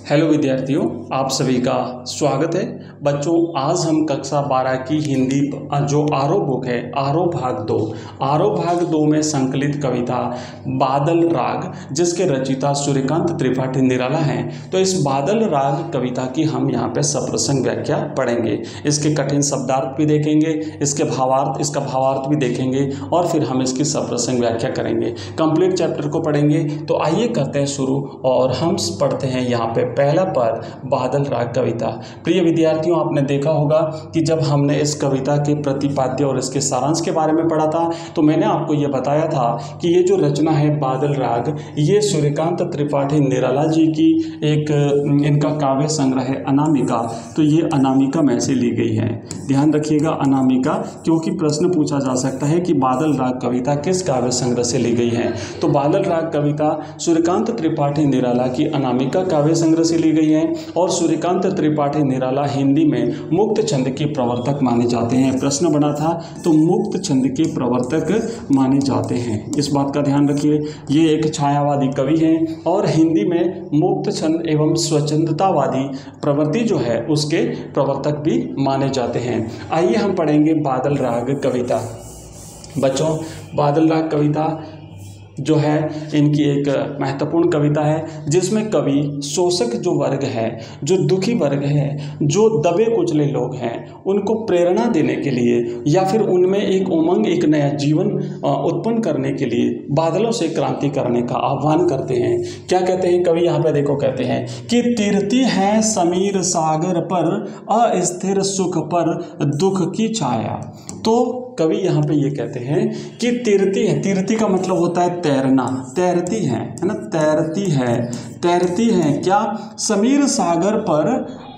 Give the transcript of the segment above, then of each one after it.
Hello विद्यार्थियों, आप सभी का स्वागत है। बच्चों, आज हम कक्षा 12 की हिंदी जो आरोह बुक है, आरोह भाग 2 में संकलित कविता बादल राग, जिसके रचयिता सूर्यकांत त्रिपाठी निराला हैं। तो इस बादल राग कविता की हम यहाँ पे सप्रसंग व्याख्या पढ़ेंगे। इसके कठिन शब्दार्थ भी देखेंगे, इसका भावार्थ भी देखेंगे और फिर हम इसकी सप्रसंग व्याख्या करेंगे। कंप्लीट चैप्टर को पढ़ेंगे। तो आइए करते हैं शुरू और हम पढ़ते हैं यहाँ पे पहला पद बादल राग कविता। प्रिय विद्यार्थियों, आपने देखा होगा कि जब हमने इस कविता के प्रतिपाद्य और इसके सारांश के बारे में पढ़ा था तो मैंने आपको ये बताया था कि ये जो रचना है बादल राग, ये सूर्यकांत त्रिपाठी निराला जी की एक इनका काव्य संग्रह है अनामिका। तो ये अनामिका में से ली गई है। ध्यान रखिएगा अनामिका, क्योंकि प्रश्न पूछा जा सकता है कि बादल राग कविता किस काव्य संग्रह से ली गई है। तो बादल राग कविता सूर्यकांत त्रिपाठी निराला की अनामिका काव्य संग्रह से ली गई है और सूर्यकांत त्रिपाठी निराला हिंदी में मुक्त छंद के प्रवर्तक माने जाते हैं। प्रश्न बना था तो मुक्त छंद के प्रवर्तक माने जाते हैं, इस बात का ध्यान रखिए। ये एक छायावादी कवि हैं और हिंदी में मुक्त छंद एवं स्वच्छंदतावादी प्रवृत्ति जो है उसके प्रवर्तक भी माने जाते हैं। आइए हम पढ़ेंगे बादल राग कविता। बच्चों, बादल राग कविता जो है इनकी एक महत्वपूर्ण कविता है, जिसमें कवि शोषक जो वर्ग है, जो दुखी वर्ग है, जो दबे कुचले लोग हैं, उनको प्रेरणा देने के लिए या फिर उनमें एक उमंग, एक नया जीवन उत्पन्न करने के लिए बादलों से क्रांति करने का आह्वान करते हैं। क्या कहते हैं कवि यहाँ पे देखो, कहते हैं कि तीरती है समीर सागर पर, अस्थिर सुख पर दुख की छाया। तो कवि यहाँ पे ये कहते हैं कि तीरती है, तीरती का मतलब होता है तैरना, तैरती है ना, तैरती है क्या समीर सागर पर,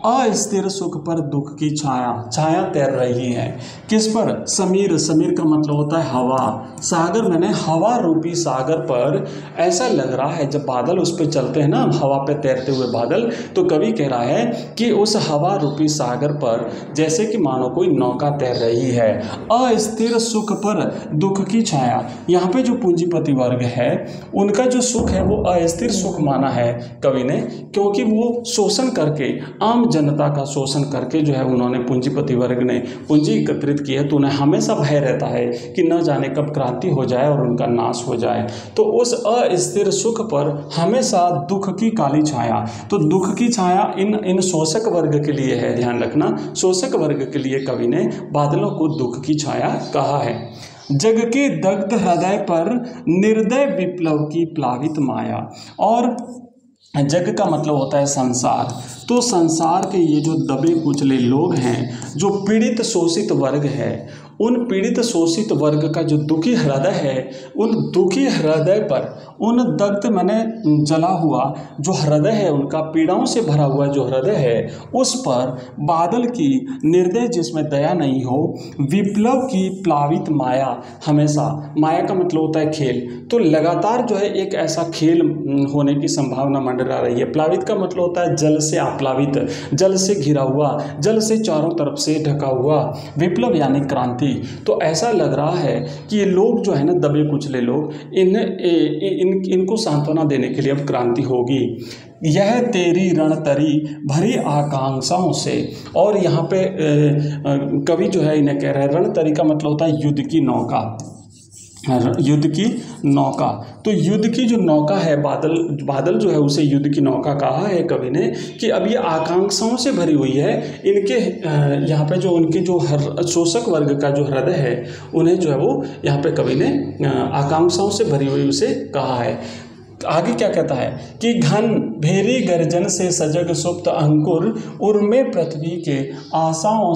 अस्थिर सुख पर दुख की छाया तैर रही है। किस पर? समीर, समीर का मतलब होता है हवा, सागर मैंने हवा रूपी सागर पर। ऐसा लग रहा है जब बादल उस पर चलते हैं ना, हवा पे तैरते हुए बादल, तो कवि कह रहा है कि उस हवा रूपी सागर पर जैसे कि मानो कोई नौका तैर रही है। अस्थिर सुख पर दुख की छाया, यहाँ पे जो पूंजीपति वर्ग है उनका जो सुख है वो अस्थिर सुख माना है कवि ने, क्योंकि वो शोषण करके, आम जनता का शोषण करके जो है उन्होंने, पूंजीपति वर्ग ने पूंजी एकत्रित की है, तो उन्हें हमेशा भय रहता है कि न जाने कब क्रांति हो जाए और उनका नाश हो जाए। तो उस अस्थिर सुख पर हमेशा दुख की काली छाया। तो दुख की छाया इन शोषक वर्ग के लिए है, ध्यान रखना, शोषक वर्ग के लिए कवि ने बादलों को दुख की छाया कहा है। जग के दग्ध हृदय पर निर्दय विप्लव की प्लावित माया। और जग का मतलब होता है संसार। तो संसार के ये जो दबे कुचले लोग हैं, जो पीड़ित शोषित वर्ग है, उन पीड़ित शोषित वर्ग का जो दुखी हृदय है, उन दुखी हृदय पर, उन दग्ध माने जला हुआ जो हृदय है, उनका पीड़ाओं से भरा हुआ जो हृदय है, उस पर बादल की निर्दय, जिसमें दया नहीं हो, विप्लव की प्लावित माया। हमेशा माया का मतलब होता है खेल, तो लगातार जो है एक ऐसा खेल होने की संभावना मंडरा रही है। प्लावित का मतलब होता है जल से आप्लावित, जल से घिरा हुआ, जल से चारों तरफ से ढका हुआ। विप्लव यानी क्रांति। तो ऐसा लग रहा है कि ये लोग जो है ना, दबे कुचले लोग, इनको सांत्वना देने के लिए अब क्रांति होगी। यह तेरी रणतरी भरी आकांक्षाओं से। और यहाँ पे कवि जो है इन्हें कह रहा है, रणतरी का मतलब होता है युद्ध की नौका, युद्ध की नौका। तो युद्ध की जो नौका है, बादल जो है उसे युद्ध की नौका कहा है कवि ने, कि अब ये आकांक्षाओं से भरी हुई है। इनके यहाँ पे जो उनके जो शोषक वर्ग का जो हृदय है, उन्हें जो है वो यहाँ पे कवि ने आकांक्षाओं से भरी हुई उसे कहा है। आगे क्या कहता है कि घन भेरी गर्जन से सजग सुप्त अंकुर, उर्मे पृथ्वी के आशाओं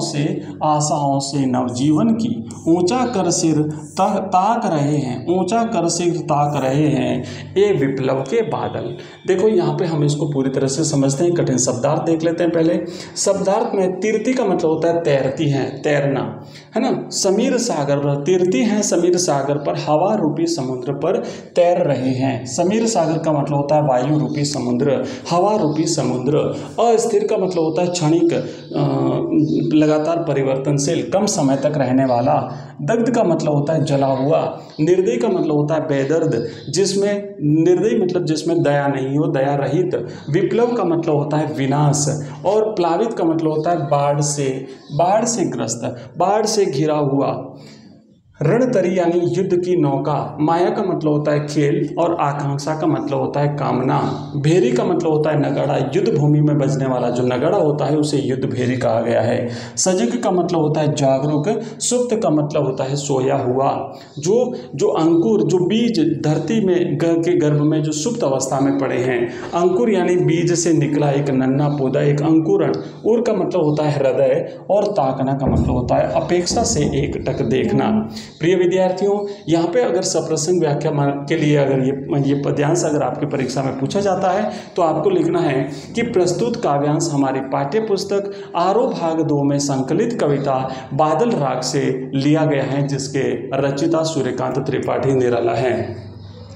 से नवजीवन की, ऊंचा कर सिर ताक रहे हैं, ऊंचा कर सिर ताक रहे हैं ये विप्लव के बादल। देखो यहाँ पे हम इसको पूरी तरह से समझते हैं। कठिन शब्दार्थ देख लेते हैं पहले। शब्दार्थ में तीरती का मतलब होता है तैरती हैं, तैरना, है ना। समीर सागर पर, तीरती हैं समीर सागर पर, हवा रूपी समुद्र पर तैर रहे हैं। समीर सागर का मतलब होता है वायु रूपी समुद्र, हवा रूपी समुद्र। अस्थिर का मतलब होता है क्षणिक, लगातार परिवर्तनशील, कम समय तक रहने वाला। दग्ध का मतलब होता है जला हुआ। निर्दयी का मतलब होता है बेदर्द, जिसमें निर्दयी मतलब जिसमें दया नहीं हो, दया रहित। विप्लव का मतलब होता है विनाश। और प्लावित का मतलब होता है बाढ़ से ग्रस्त, बाढ़ से घिरा हुआ। रणतरी यानी युद्ध की नौका। माया का मतलब होता है खेल और आकांक्षा का मतलब होता है कामना। भेरी का मतलब होता है नगाड़ा, युद्ध भूमि में बजने वाला जो नगाड़ा होता है उसे युद्ध भेरी कहा गया है। सजग का मतलब होता है जागरूक। सुप्त का मतलब होता है सोया हुआ। जो अंकुर, जो बीज धरती में के गर्भ में जो सुप्त अवस्था में पड़े हैं। अंकुर यानी बीज से निकला एक नन्हा पौधा, एक अंकुरण। उर का मतलब होता है हृदय और ताकना का मतलब होता है अपेक्षा से एकटक देखना। प्रिय विद्यार्थियों, यहाँ पे अगर सप्रसंग व्याख्या के लिए अगर ये पद्यांश अगर आपकी परीक्षा में पूछा जाता है तो आपको लिखना है कि प्रस्तुत काव्यांश हमारी पाठ्य पुस्तक आरोह भाग 2 में संकलित कविता बादल राग से लिया गया है, जिसके रचयिता सूर्यकांत त्रिपाठी निराला है।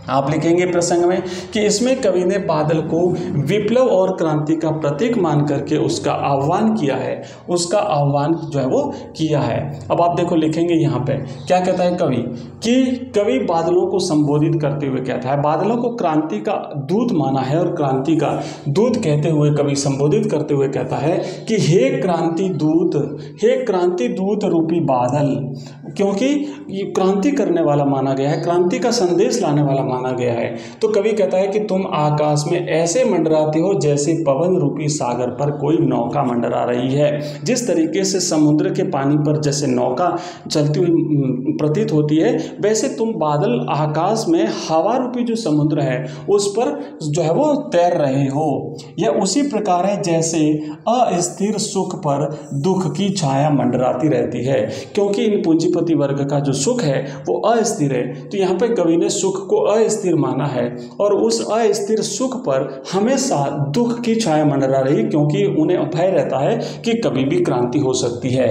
आप लिखेंगे प्रसंग में कि इसमें कवि ने बादल को विप्लव और क्रांति का प्रतीक मान करके उसका आह्वान किया है, उसका आह्वान जो है वो किया है। अब आप देखो लिखेंगे यहाँ पे क्या कहता है कवि, कि कवि बादलों को संबोधित करते हुए कहता है, बादलों को क्रांति का दूत माना है और क्रांति का दूत कहते हुए कवि संबोधित करते हुए कहता है कि हे क्रांति दूत रूपी बादल, क्योंकि ये क्रांति करने वाला माना गया है, क्रांति का संदेश लाने वाला माना गया है। तो कवि कहता है कि तुम आकाश में ऐसे मंडराते हो जैसे पवन रूपी सागर पर कोई नौका मंडरा रही है। जिस तरीके से समुद्र के पानी पर जैसे नौका चलती हुई प्रतीत होती है, वैसे तुम बादल आकाश में हवा रूपी जो समुद्र है उस पर जो है वो तैर रहे हो। यह उसी प्रकार है जैसे अस्थिर सुख पर दुख की छाया मंडराती रहती है, क्योंकि इन पूंजीपति वर्ग का जो सुख है वो अस्थिर है। तो यहाँ पे कवि ने सुख को अस्थिर माना है और उस अस्थिर सुख पर हमेशा दुख की छाया मंडरा रही, क्योंकि उन्हें भय रहता है कि कभी भी क्रांति हो सकती है।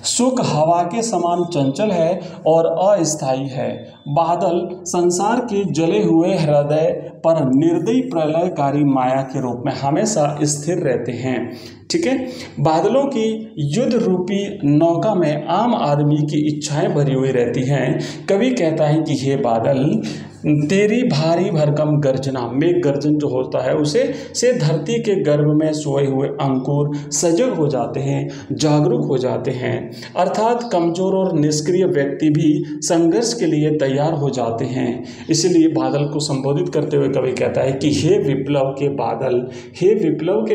सुख हवा के समान चंचल है और अस्थायी है। बादल संसार के जले हुए हृदय पर निर्दयी प्रलयकारी माया के रूप में हमेशा स्थिर रहते हैं। ठीक है, बादलों की युद्ध रूपी नौका में आम आदमी की इच्छाएं भरी हुई रहती हैं। कवि कहता है कि हे बादल, तेरी भारी भरकम गर्जना, मेघ गर्जन जो होता है उसे से धरती के गर्भ में सोए हुए अंकुर सजग हो जाते हैं, जागरूक हो जाते हैं। अर्थात कमजोर और निष्क्रिय व्यक्ति भी संघर्ष के लिए तैयार हो जाते हैं। इसलिए बादल को संबोधित करते हुए कवि कहता है कि हे विप्लव के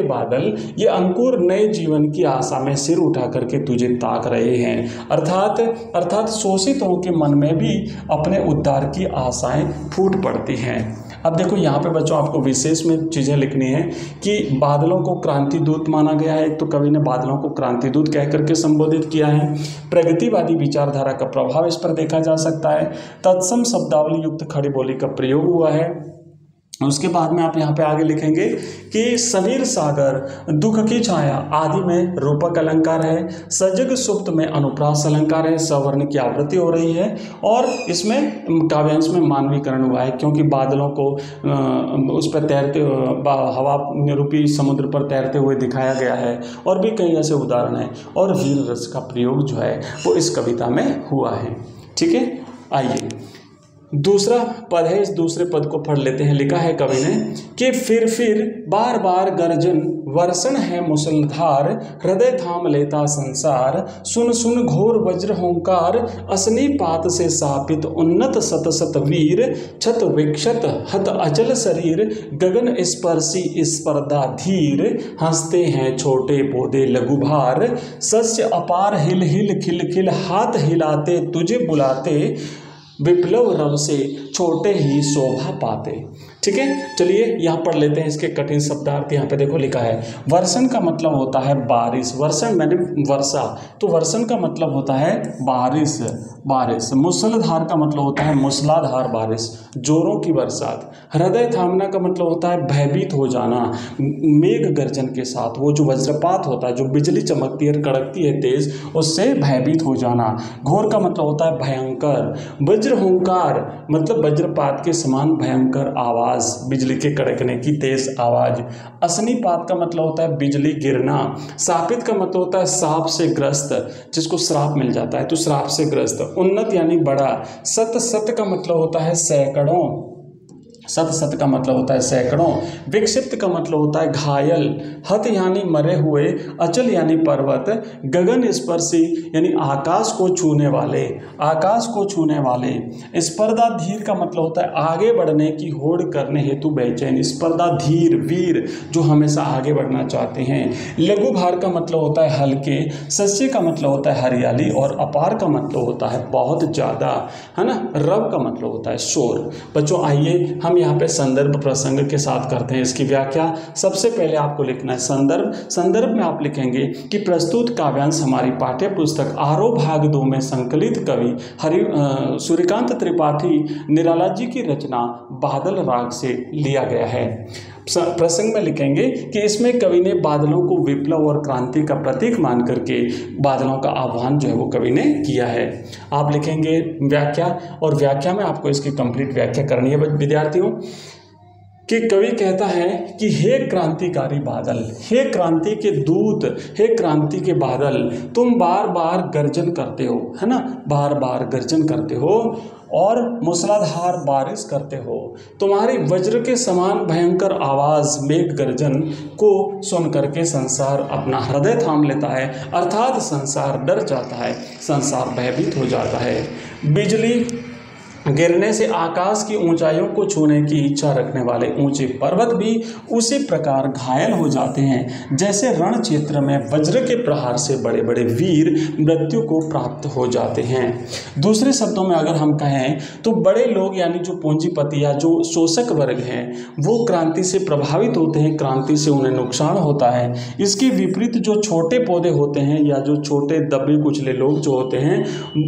बादल, ये अंकुर नए जीवन की आशा में सिर उठा करके तुझे ताक रहे हैं। अर्थात शोषितों के मन में भी अपने उद्धार की आशाएं फूट पड़ती हैं। अब देखो यहाँ पे बच्चों आपको विशेष में चीज़ें लिखनी है कि बादलों को क्रांति दूत माना गया है। एक तो कवि ने बादलों को क्रांति दूत कह करके संबोधित किया है। प्रगतिवादी विचारधारा का प्रभाव इस पर देखा जा सकता है। तत्सम शब्दावली युक्त खड़ी बोली का प्रयोग हुआ है। उसके बाद में आप यहाँ पे आगे लिखेंगे कि समीर सागर दुख की छाया आदि में रूपक अलंकार है। सजग सुप्त में अनुप्रास अलंकार है। सवर्ण की आवृत्ति हो रही है और इसमें काव्यांश में मानवीकरण हुआ है, क्योंकि बादलों को उस पर तैरते हवा रूपी समुद्र पर तैरते हुए दिखाया गया है और भी कई ऐसे उदाहरण हैं। और वीर रस का प्रयोग जो है वो इस कविता में हुआ है। ठीक है, आइए दूसरा पद है, इस दूसरे पद को पढ़ लेते हैं। लिखा है कवि ने कि फिर बार बार गर्जन वर्षण है मुसलधार, हृदय थाम लेता संसार, सुन घोर वज्र होंकार, असनी पात से सापित उन्नत सत वीर, छत विक्षत हत अचल शरीर, गगन स्पर्शी स्पर्धा धीर, हंसते हैं छोटे पौधे लघु भार, सस्य अपार हिल खिल हाथ हिलाते तुझे बुलाते, विप्लव रव से छोटे ही शोभा पाते। ठीक है, चलिए यहाँ पढ़ लेते हैं इसके कठिन शब्दार्थ। यहाँ पे देखो लिखा है वर्षण का मतलब होता है बारिश। वर्षण मैंने वर्षा, तो वर्षण का मतलब होता है बारिश। मूसलाधार का मतलब होता है मूसलाधार बारिश, जोरों की बरसात। हृदय थामना का मतलब होता है भयभीत हो जाना। मेघ गर्जन के साथ वो जो वज्रपात होता है, जो बिजली चमकती है कड़कती है तेज, उससे भयभीत हो जाना। घोर का मतलब होता है भयंकर। वज्र हुंकार मतलब वज्रपात के समान भयंकर आवाज। आवाज़, बिजली के कड़कने की तेज़ आवाज़। असनीपात का मतलब होता है बिजली गिरना। शापित का मतलब होता है श्राप से ग्रस्त, जिसको श्राप मिल जाता है तो श्राप से ग्रस्त। उन्नत यानी बड़ा। सत सत का मतलब होता है सैकड़ों, सत सत का मतलब होता है सैकड़ों। विक्षिप्त का मतलब होता है घायल। हत यानी मरे हुए। अचल यानी पर्वत। गगन स्पर्शी यानी आकाश को छूने वाले, आकाश को छूने वाले। स्पर्धा धीर का मतलब होता है आगे बढ़ने की होड़ करने हेतु बेचैन। स्पर्धा धीर, वीर, जो हमेशा आगे बढ़ना चाहते हैं। लघु भार का मतलब होता है हल्के। सस्य का मतलब होता है हरियाली, और अपार का मतलब होता है बहुत ज़्यादा, है ना। रव का मतलब होता है शोर। बच्चों आइए हम यहाँ पे संदर्भ प्रसंग के साथ करते हैं इसकी व्याख्या। सबसे पहले आपको लिखना है संदर्भ। संदर्भ में आप लिखेंगे कि प्रस्तुत काव्यांश हमारी पाठ्य पुस्तक आरोह भाग 2 में संकलित कवि सूर्यकांत त्रिपाठी निराला जी की रचना बादल राग से लिया गया है। प्रसंग में लिखेंगे कि इसमें कवि ने बादलों को विप्लव और क्रांति का प्रतीक मान करके बादलों का आह्वान जो है वो कवि ने किया है। आप लिखेंगे व्याख्या, और व्याख्या में आपको इसकी कंप्लीट व्याख्या करनी है विद्यार्थियों। कि कवि कहता है कि हे क्रांतिकारी बादल, हे क्रांति के दूत, हे क्रांति के बादल, तुम बार बार गर्जन करते हो, है ना, बार बार गर्जन करते हो और मूसलाधार बारिश करते हो। तुम्हारी वज्र के समान भयंकर आवाज़ मेघ गर्जन को सुन करके संसार अपना हृदय थाम लेता है, अर्थात संसार डर जाता है, संसार भयभीत हो जाता है। बिजली गिरने से आकाश की ऊंचाइयों को छूने की इच्छा रखने वाले ऊंचे पर्वत भी उसी प्रकार घायल हो जाते हैं जैसे रण क्षेत्र में वज्र के प्रहार से बड़े बड़े वीर मृत्यु को प्राप्त हो जाते हैं। दूसरे शब्दों में अगर हम कहें तो बड़े लोग यानी जो पूंजीपति या जो शोषक वर्ग हैं वो क्रांति से प्रभावित होते हैं, क्रांति से उन्हें नुकसान होता है। इसके विपरीत जो छोटे पौधे होते हैं या जो छोटे दबे कुचले लोग जो होते हैं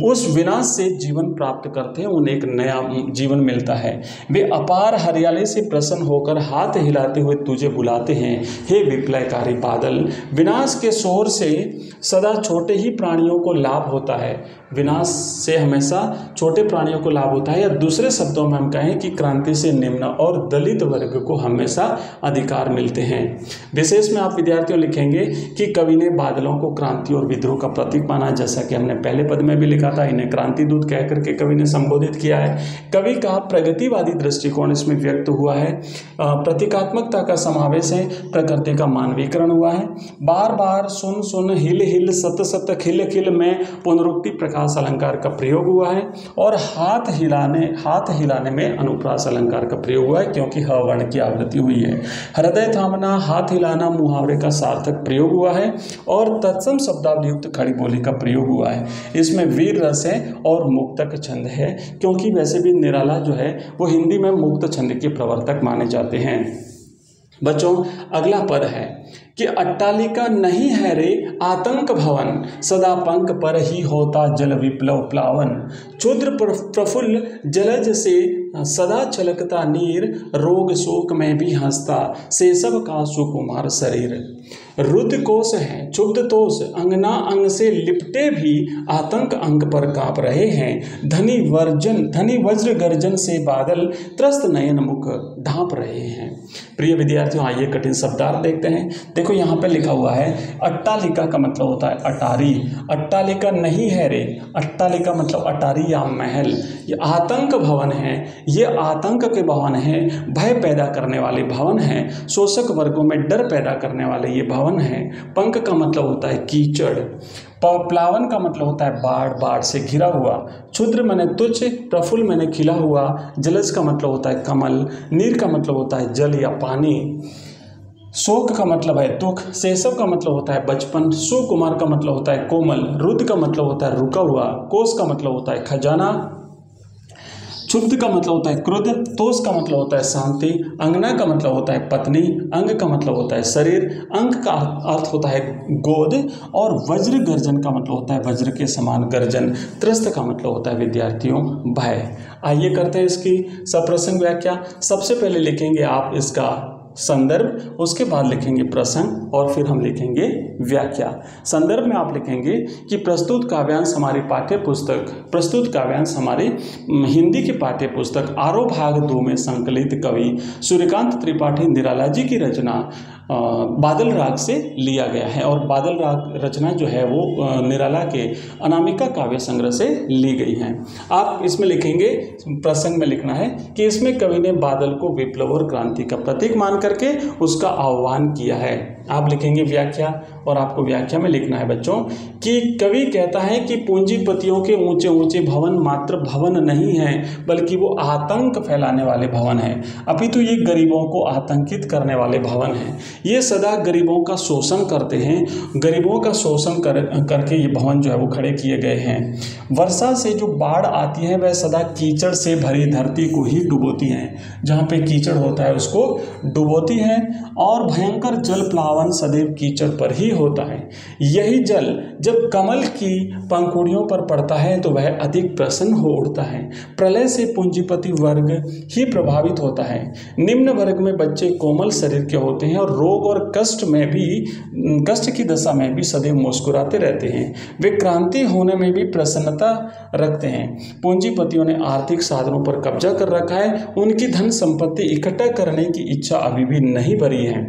उस विनाश से जीवन प्राप्त करते हैं, उन्हें नया जीवन मिलता है। वे अपार हरियाली से प्रसन्न होकर हाथ हिलाते हुए तुझे बुलाते हैं, हे विप्लवकारी बादल। विनाश के शोर से सदा छोटे ही प्राणियों को लाभ होता है, विनाश से हमेशा छोटे प्राणियों को लाभ होता है। या दूसरे शब्दों में हम कहें कि क्रांति से निम्न और दलित वर्ग को हमेशा अधिकार मिलते हैं। विशेष में आप विद्यार्थियों लिखेंगे कि कवि ने बादलों को क्रांति और विद्रोह का प्रतीक माना, जैसा कि हमने पहले पद में भी लिखा था। इन्हें क्रांति दूत कह करके कवि ने संबोधित किया है। कवि का प्रगतिवादी दृष्टिकोण इसमें व्यक्त हुआ है। प्रतीकात्मकता का समावेश है, प्रकृति का मानवीकरण हुआ है। बार बार, सुन सुन, हिल हिल, सत सत, खिल खिल में पुनरुक्ति प्रकाश अलंकार का प्रयोग हुआ है। और हाथ हिलाने में अनुप्रास अलंकार का प्रयोग हुआ है, क्योंकि ह वर्ण की आवृत्ति हुई है। हृदय थामना, हाथ हिलाना मुहावरे का सार्थक प्रयोग हुआ है। और तत्सम शब्दावली युक्त खड़ी बोली का प्रयोग हुआ है। इसमें वीर रस है और मुक्तक छंद है, क्योंकि वैसे भी निराला जो है वो हिंदी में मुक्त छंद के प्रवर्तक माने जाते हैं। बच्चों अगला पद है कि अट्टालिका नहीं है रे आतंक भवन, सदा पंख पर ही होता जल विप्लव प्लावन। क्षुद्र प्रफुल्ल जलज से सदा छलकता नीर, रोग शोक में भी हंसता सेसव का सुकुमार शरीर। रुद्र कोश है क्षुब्ध तोष, अंगना अंग से लिपटे भी आतंक अंग पर कांप रहे हैं। धनी वज्र गर्जन से बादल त्रस्त नयन मुख ढांप रहे हैं। प्रिय विद्यार्थियों आइए कठिन शब्दार्थ देखते हैं। देखो यहाँ पे लिखा हुआ है अट्टालिका का मतलब होता है अटारी। अट्टालिका नहीं है रे, अट्टालिका मतलब अटारी या महल। ये आतंक भवन है, ये आतंक के भवन है, भय पैदा करने वाले भवन हैं, शोषक वर्गों में डर पैदा करने वाले ये भवन है। पंख का मतलब होता है कीचड़। प्लावन का मतलब होता है बाढ़ से घिरा हुआ। क्षुद्र मैंने तुच्छ, प्रफुल्ल मैंने खिला हुआ, जलज का मतलब होता है कमल, नीर का मतलब होता है जल या पानी, शोक का मतलब है दुख, सेसव का मतलब होता है बचपन, सुकुमार का मतलब होता है कोमल, रुद्र का मतलब होता है रुका हुआ, कोष का मतलब होता है खजाना, क्षुब्ध का मतलब होता है क्रोध, तोष का मतलब होता है शांति, अंगना का मतलब होता है पत्नी, अंग का मतलब होता है शरीर, अंक का अर्थ होता है गोद, और वज्र गर्जन का मतलब होता है वज्र के समान गर्जन। त्रस्त का मतलब होता है विद्यार्थियों भय। आइए करते हैं इसकी सप्रसंग व्याख्या। सबसे पहले लिखेंगे आप इसका संदर्भ, उसके बाद लिखेंगे प्रसंग और फिर हम लिखेंगे व्याख्या। संदर्भ में आप लिखेंगे कि प्रस्तुत काव्यांश हमारी हिंदी की पाठ्य पुस्तक आरोह भाग 2 में संकलित कवि सूर्यकांत त्रिपाठी निराला जी की रचना बादल राग से लिया गया है, और बादल राग रचना जो है वो निराला के अनामिका काव्य संग्रह से ली गई है। आप इसमें लिखेंगे, प्रसंग में लिखना है कि इसमें कवि ने बादल को विप्लव और क्रांति का प्रतीक मान करके उसका आह्वान किया है। आप लिखेंगे व्याख्या, और आपको व्याख्या में लिखना है बच्चों कि कवि कहता है कि पूंजीपतियों के ऊंचे ऊंचे भवन मात्र भवन नहीं हैं, बल्कि वो आतंक फैलाने वाले भवन हैं, अपितु ये गरीबों को आतंकित करने वाले भवन हैं। ये सदा गरीबों का शोषण करते हैं, गरीबों का शोषण करके ये भवन जो है वो खड़े किए गए हैं। वर्षा से जो बाढ़ आती है वह सदा कीचड़ से भरी धरती को ही डुबोती है, जहाँ पे कीचड़ होता है उसको डुबोती है, और भयंकर जल प्लावन सदैव कीचड़ पर ही होता है। यही जल जब कमल की पंखुड़ियों पर पड़ता है तो वह अधिक प्रसन्न हो उठता है। प्रलय से पूंजीपति वर्ग ही प्रभावित होता है। निम्न वर्ग में बच्चे कोमल शरीर के होते हैं और रोग और कष्ट की दशा में भी सदैव मुस्कुराते रहते हैं। वे क्रांति होने में भी प्रसन्नता रखते हैं। पूंजीपतियों ने आर्थिक साधनों पर कब्जा कर रखा है, उनकी धन संपत्ति इकट्ठा करने की इच्छा अभी भी नहीं भरी है।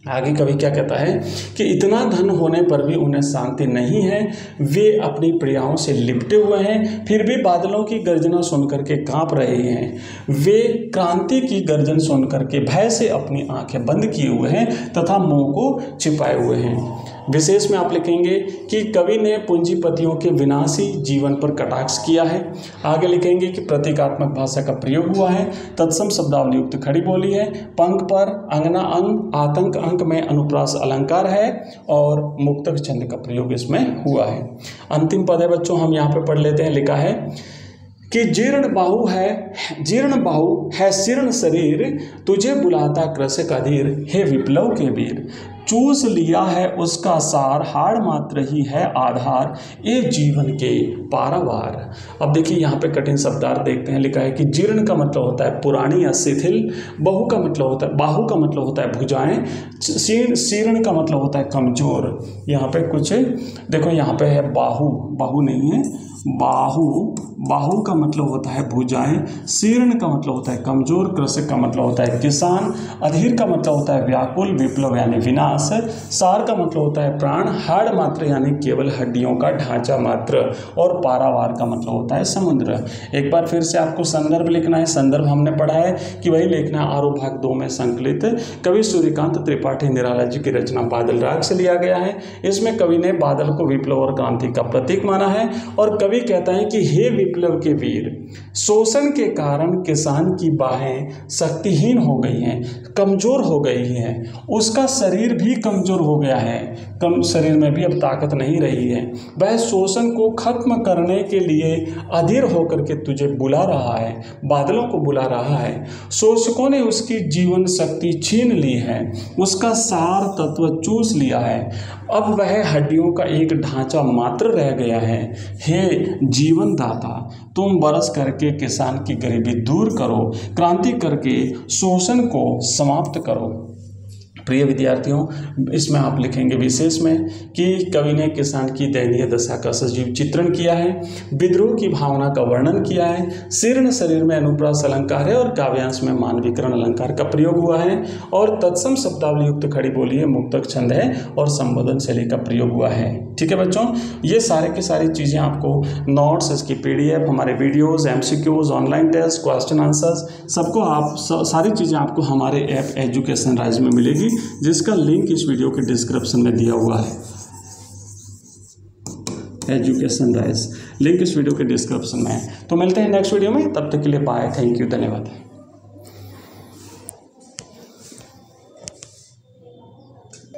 आगे कवि क्या कहता है कि इतना धन होने पर भी उन्हें शांति नहीं है, वे अपनी प्रियाओं से लिपटे हुए हैं, फिर भी बादलों की गर्जना सुनकर के कांप रहे हैं। वे क्रांति की गर्जन सुनकर के भय से अपनी आंखें बंद किए हुए हैं तथा मुंह को छिपाए हुए हैं। विशेष में आप लिखेंगे कि कवि ने पूंजीपतियों के विनाशी जीवन पर कटाक्ष किया है। आगे लिखेंगे कि प्रतीकात्मक भाषा का प्रयोग हुआ है, तत्सम शब्दावली युक्त खड़ी बोली है, पंख पर, अंगना अंग, आतंक अंक में अनुप्रास अलंकार है, और मुक्तक छंद का प्रयोग इसमें हुआ है। अंतिम पद है बच्चों, हम यहाँ पे पढ़ लेते हैं। लिखा है कि जीर्ण बाहु है शीर्ण शरीर, तुझे बुलाता कृषक अधीर, हे विप्लव के वीर। चूस लिया है उसका सार, हाड़ मात्र ही है आधार, ये जीवन के पारावार। अब देखिए यहाँ पे कठिन शब्दार्थ देखते हैं। लिखा है कि जीर्ण का मतलब होता है पुरानी या शिथिल, बाहु का मतलब होता है भुजाएं, शीर्ण का मतलब होता है कमजोर। यहाँ पे कुछ देखो, यहाँ पे है बाहु नहीं है, बाहु का मतलब होता है भुजाएं, शीर्ण का मतलब होता है कमजोर, कृषक का मतलब होता है किसान, अधीर का मतलब होता है व्याकुल, विप्लव यानी विनाश, सार का मतलब होता है प्राण, हाड़ मात्र यानी केवल हड्डियों का ढांचा मात्र, और पारावार का मतलब होता है समुद्र। एक बार फिर से आपको संदर्भ लिखना है। संदर्भ हमने पढ़ा है कि वही लिखना है, आरोह भाग 2 में संकलित कवि सूर्यकांत त्रिपाठी निराला जी की रचना बादल राग से लिया गया है। इसमें कवि ने बादल को विप्लव और क्रांति का प्रतीक माना है, और कवि कहता है कि हे विप्लव के वीर, शोषण के कारण किसान की बाहें शक्तिहीन हो गई हैं, कमजोर हो गई हैं, उसका शरीर भी कमजोर हो गया है, कम शरीर में भी अब ताकत नहीं रही है। वह शोषण को खत्म करने के लिए अधीर होकर के तुझे बुला रहा है, बादलों को बुला रहा है। शोषकों ने उसकी जीवन शक्ति छीन ली है, उसका सार तत्व चूस लिया है, अब वह हड्डियों का एक ढांचा मात्र रह गया है। हे जीवन दाता, तुम बरस करके किसान की गरीबी दूर करो, क्रांति करके शोषण को समाप्त करो। प्रिय विद्यार्थियों, इसमें आप लिखेंगे विशेष में कि कवि ने किसान की दयनीय दशा का सजीव चित्रण किया है, विद्रोह की भावना का वर्णन किया है, शीर्ण शरीर में अनुप्रास अलंकार है, और काव्यांश में मानवीकरण अलंकार का प्रयोग हुआ है, और तत्सम शब्दावली युक्त खड़ी बोली है, मुक्तक छंद है, और संबोधन शैली का प्रयोग हुआ है। ठीक है बच्चों, ये सारे की सारी चीज़ें आपको नोट्स, इसकी PDF, हमारे videos, MCQs, online test, question answers, सबको आप सारी चीज़ें आपको हमारे ऐप एजुकेशन राइज में मिलेगी, जिसका लिंक इस वीडियो के डिस्क्रिप्शन में दिया हुआ है। एजुकेशन राइज लिंक इस वीडियो के डिस्क्रिप्शन में है। तो मिलते हैं नेक्स्ट वीडियो में, तब तक के लिए बाय, थैंक यू, धन्यवाद।